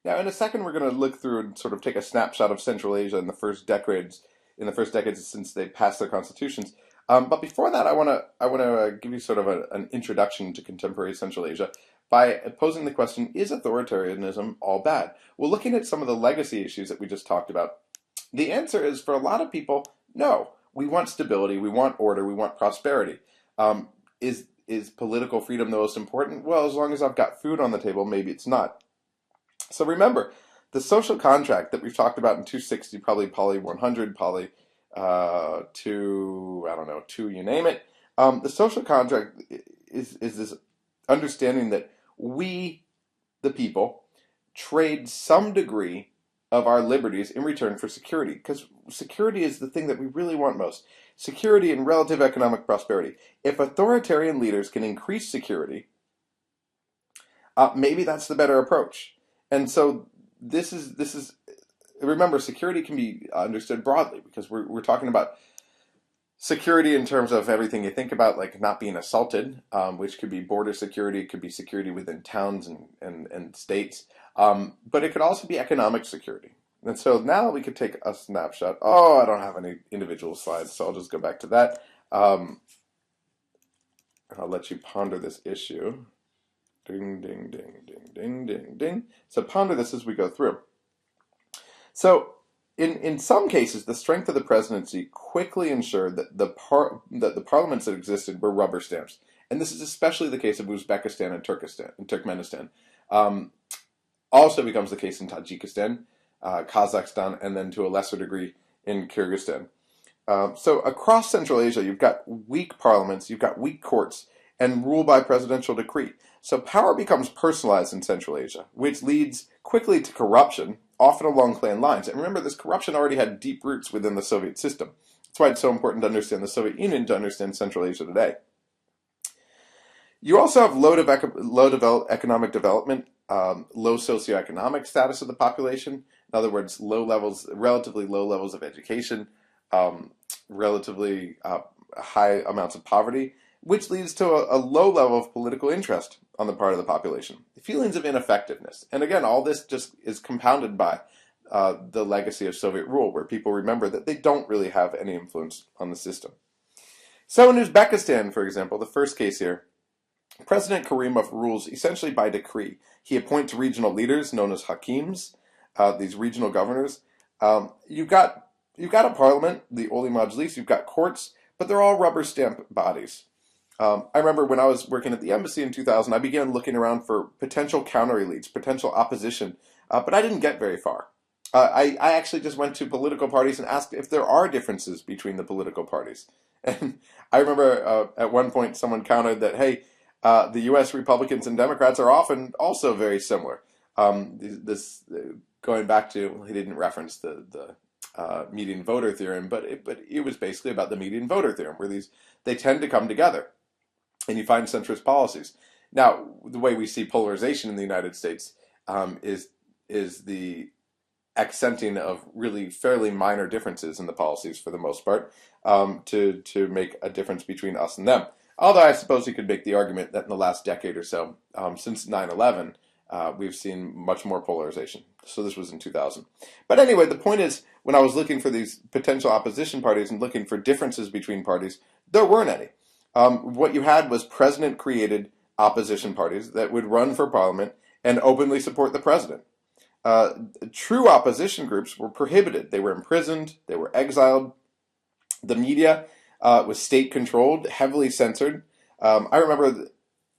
Now, in a second, we're going to look through and sort of take a snapshot of Central Asia in the first decades since they passed their constitutions. But before that, I want to give you sort of an introduction to contemporary Central Asia by posing the question: is authoritarianism all bad? Well, looking at some of the legacy issues that we just talked about, the answer is for a lot of people, no. We want stability, we want order, we want prosperity. Is political freedom the most important? Well, as long as I've got food on the table, maybe it's not. So remember, the social contract that we've talked about in 260, probably Poly 100, Poly 2, I don't know, 2, you name it. The social contract is this understanding that we, the people, trade some degree of our liberties in return for security, because security is the thing that we really want most. Security and relative economic prosperity. If authoritarian leaders can increase security, maybe that's the better approach. And so this is remember, security can be understood broadly because we're talking about security in terms of everything you think about, like not being assaulted, which could be border security, it could be security within towns and states, but it could also be economic security. And so now we could take a snapshot. Oh, I don't have any individual slides, so I'll just go back to that. I'll let you ponder this issue. Ding, ding, ding, ding, ding, ding, ding. So ponder this as we go through. So in some cases, the strength of the presidency quickly ensured that the parliaments that existed were rubber stamps. And this is especially the case of Uzbekistan and Turkmenistan. Also becomes the case in Tajikistan, Kazakhstan, and then to a lesser degree in Kyrgyzstan. So across Central Asia, you've got weak parliaments, you've got weak courts, and rule by presidential decree. So power becomes personalized in Central Asia, which leads quickly to corruption, often along clan lines. And remember, this corruption already had deep roots within the Soviet system. That's why it's so important to understand the Soviet Union to understand Central Asia today. You also have low economic development, low socioeconomic status of the population. In other words, relatively low levels of education, relatively high amounts of poverty, which leads to a low level of political interest on the part of the population. Feelings of ineffectiveness. And again, all this just is compounded by the legacy of Soviet rule, where people remember that they don't really have any influence on the system. So in Uzbekistan, for example, the first case here, President Karimov rules essentially by decree. He appoints regional leaders known as hakims, these regional governors. You've got a parliament, the Oli Majlis, you've got courts, but they're all rubber stamp bodies. I remember when I was working at the embassy in 2000, I began looking around for potential counter elites, potential opposition, but I didn't get very far. I actually just went to political parties and asked if there are differences between the political parties. And I remember at one point someone countered that, hey, the U.S. Republicans and Democrats are often also very similar. Going back to, he didn't reference the median voter theorem, but it was basically about the median voter theorem, where they tend to come together, and you find centrist policies. Now, the way we see polarization in the United States is the accenting of really fairly minor differences in the policies for the most part, to make a difference between us and them. Although I suppose you could make the argument that in the last decade or so, since 9/11, we've seen much more polarization. So this was in 2000. But anyway, the point is, when I was looking for these potential opposition parties and looking for differences between parties, there weren't any. What you had was president-created opposition parties that would run for parliament and openly support the president. True opposition groups were prohibited. They were imprisoned. They were exiled. The media was state-controlled, heavily censored. I remember,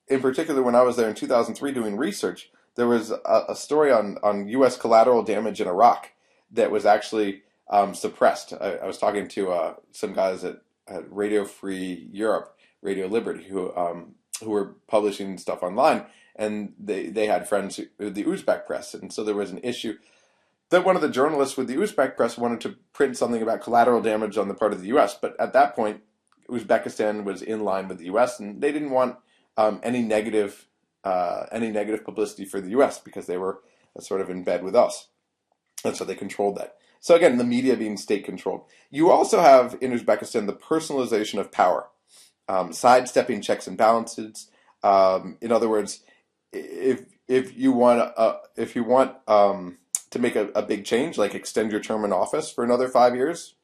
in particular, when I was there in 2003 doing research, there was a story on U.S. collateral damage in Iraq that was actually suppressed. I was talking to some guys at Radio Free Europe, Radio Liberty, who were publishing stuff online, and they had friends with the Uzbek press, and so there was an issue that one of the journalists with the Uzbek press wanted to print something about collateral damage on the part of the U.S., but at that point, Uzbekistan was in line with the U.S., and they didn't want any negative publicity for the U.S. because they were sort of in bed with us, and so they controlled that. So again, the media being state-controlled. You also have in Uzbekistan the personalization of power, sidestepping checks and balances. In other words, if if you want to make a big change, like extend your term in office for another 5 years,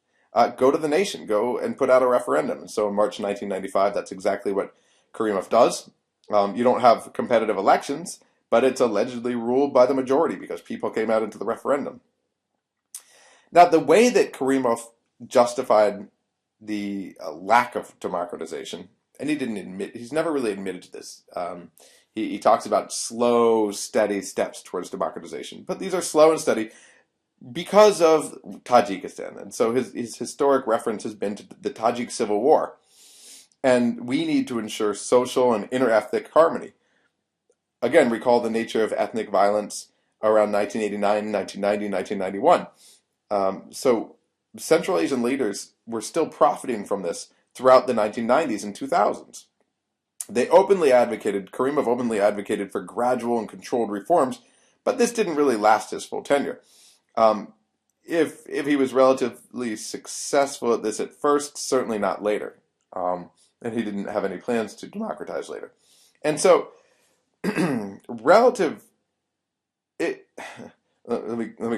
go to the nation, go and put out a referendum. And so in March 1995, that's exactly what Karimov does. You don't have competitive elections, but it's allegedly ruled by the majority because people came out into the referendum. Now, the way that Karimov justified the lack of democratization, and he's never really admitted to this. He talks about slow, steady steps towards democratization, but these are slow and steady because of Tajikistan. And so his historic reference has been to the Tajik Civil War. And we need to ensure social and inter-ethnic harmony. Again, recall the nature of ethnic violence around 1989, 1990, 1991. So Central Asian leaders were still profiting from this throughout the 1990s and 2000s. Karimov openly advocated for gradual and controlled reforms, but this didn't really last his full tenure. If he was relatively successful at this at first, certainly not later. And he didn't have any plans to democratize later. And so, let me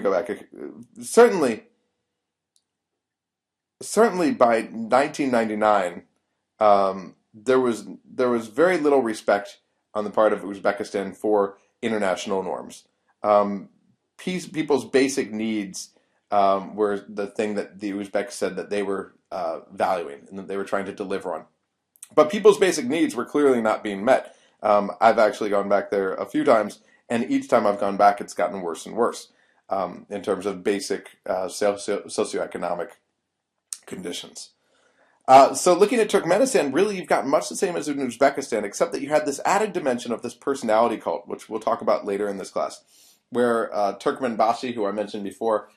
go back. Certainly by 1999, there was very little respect on the part of Uzbekistan for international norms. People's basic needs were the thing that the Uzbeks said that they were valuing and that they were trying to deliver on. But people's basic needs were clearly not being met. I've actually gone back there a few times, and each time I've gone back, it's gotten worse and worse in terms of basic socioeconomic conditions. So looking at Turkmenistan, really you've got much the same as in Uzbekistan, except that you had this added dimension of this personality cult, which we'll talk about later in this class, where Turkmenbashi, who I mentioned before,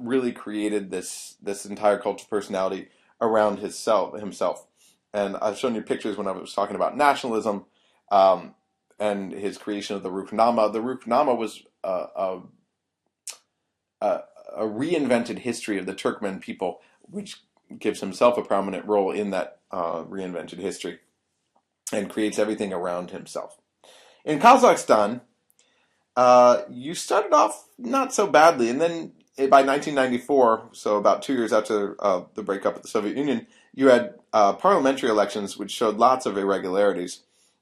really created this entire cult of personality around himself. And I've shown you pictures when I was talking about nationalism and his creation of the Ruhnama. The Ruhnama was a reinvented history of the Turkmen people, which gives himself a prominent role in that reinvented history and creates everything around himself. In Kazakhstan, you started off not so badly, and then by 1994, so about 2 years after the breakup of the Soviet Union, you had parliamentary elections which showed lots of irregularities.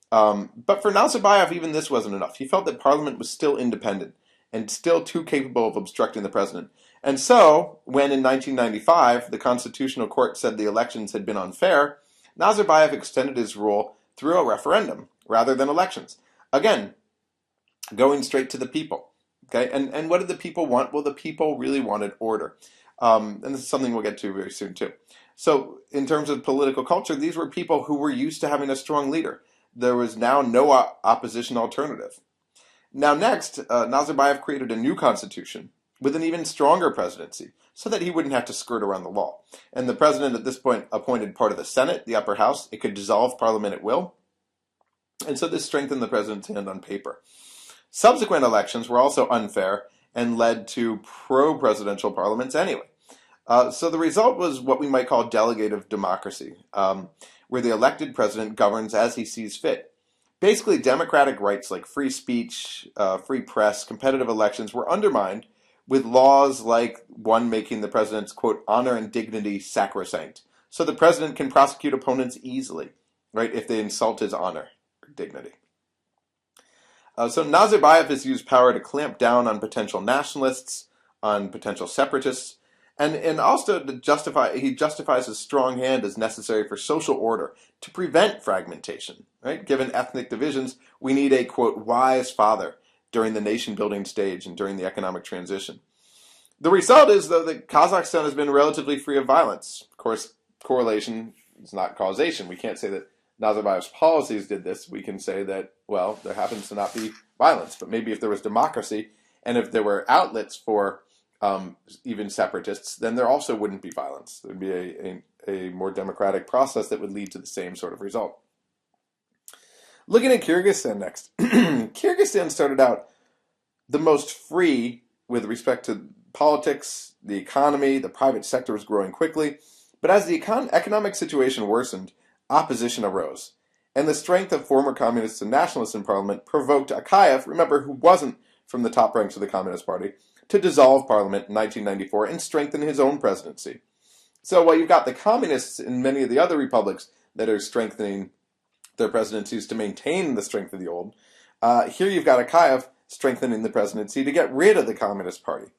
But for Nazarbayev, even this wasn't enough. He felt that parliament was still independent and still too capable of obstructing the president. And so, when in 1995 the Constitutional Court said the elections had been unfair, Nazarbayev extended his rule through a referendum rather than elections. Again, going straight to the people. Okay, and what did the people want? Well, the people really wanted order. And this is something we'll get to very soon too. So, in terms of political culture, these were people who were used to having a strong leader. There was now no opposition alternative. Now next, Nazarbayev created a new constitution with an even stronger presidency, so that he wouldn't have to skirt around the law. And the president at this point appointed part of the Senate, the upper house. It could dissolve parliament at will. And so this strengthened the president's hand on paper. Subsequent elections were also unfair and led to pro-presidential parliaments anyway. So the result was what we might call Delegate of Democracy, where the elected president governs as he sees fit. Basically, democratic rights like free speech, free press, competitive elections were undermined with laws like one making the president's, quote, honor and dignity sacrosanct. So the president can prosecute opponents easily, right, if they insult his honor or dignity. So Nazarbayev has used power to clamp down on potential nationalists, on potential separatists, and also he justifies his strong hand as necessary for social order to prevent fragmentation. Right? Given ethnic divisions, we need a, quote, wise father during the nation-building stage and during the economic transition. The result is, though, that Kazakhstan has been relatively free of violence. Of course, correlation is not causation. We can't say that Nazarbayev's policies did this. We can say that, well, there happens to not be violence. But maybe if there was democracy and if there were outlets for even separatists, then there also wouldn't be violence. There would be a more democratic process that would lead to the same sort of result. Looking at Kyrgyzstan next. Kyrgyzstan started out the most free with respect to politics, the economy, the private sector was growing quickly. But as the economic situation worsened, opposition arose. And the strength of former communists and nationalists in parliament provoked Akayev, remember, who wasn't from the top ranks of the Communist Party, to dissolve parliament in 1994 and strengthen his own presidency. So while you've got the communists in many of the other republics that are strengthening their presidencies to maintain the strength of the old, here you've got Akayev strengthening the presidency to get rid of the Communist Party.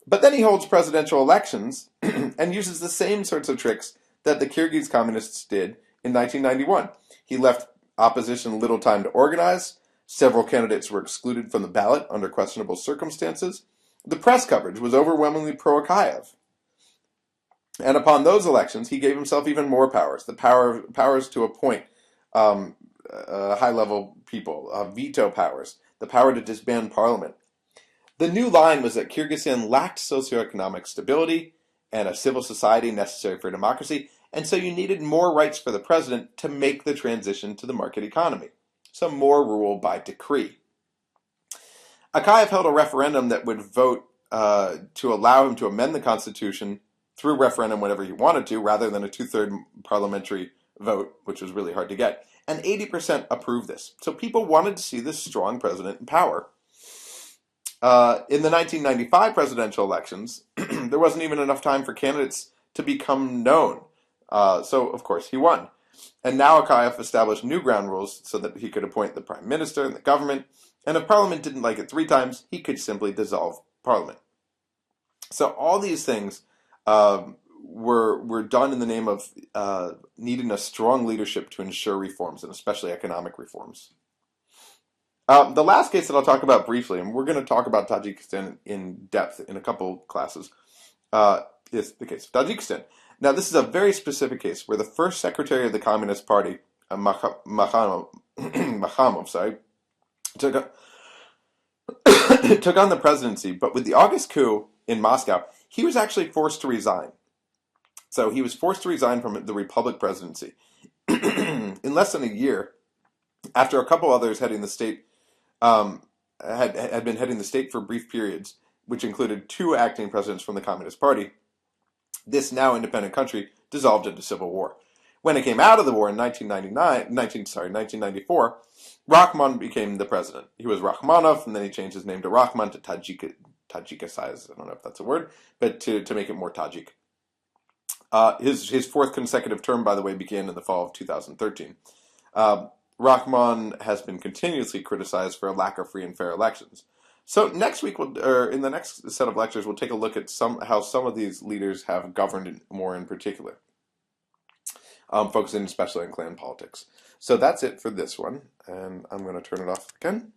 But then he holds presidential elections and uses the same sorts of tricks that the Kyrgyz communists did in 1991. He left opposition little time to organize. Several candidates were excluded from the ballot under questionable circumstances. The press coverage was overwhelmingly pro-Akayev. And upon those elections, he gave himself even more powers. The powers to appoint high-level people, veto powers, the power to disband parliament. The new line was that Kyrgyzstan lacked socioeconomic stability and a civil society necessary for democracy, and so you needed more rights for the president to make the transition to the market economy. So more rule by decree. Akayev held a referendum that would vote to allow him to amend the constitution through referendum whenever he wanted to, rather than a two-third parliamentary vote, which was really hard to get. And 80% approved this. So people wanted to see this strong president in power. In the 1995 presidential elections, there wasn't even enough time for candidates to become known. So, of course, he won. And now Akayev established new ground rules so that he could appoint the prime minister and the government. And if parliament didn't like it 3 times, he could simply dissolve parliament. So all these things were done in the name of needing a strong leadership to ensure reforms, and especially economic reforms. The last case that I'll talk about briefly, and we're going to talk about Tajikistan in depth in a couple classes, is the case of Tajikistan. Now, this is a very specific case where the first secretary of the Communist Party, Makhamov, took on the presidency, but with the August coup in Moscow, he was actually forced to resign. So he was forced to resign from the Republic presidency. In less than a year, after a couple others heading the state, had been heading the state for brief periods, which included 2 acting presidents from the Communist Party, this now independent country dissolved into civil war. When it came out of the war in 1994, Rakhman became the president. He was Rakhmanov, and then he changed his name to Rakhman to Tajikisize. I don't know if that's a word, but to make it more Tajik. His 4th consecutive term, by the way, began in the fall of 2013. Rakhman has been continuously criticized for a lack of free and fair elections. So next week, in the next set of lectures, we'll take a look at how some of these leaders have governed more in particular, focusing especially on clan politics. So that's it for this one, and I'm going to turn it off again.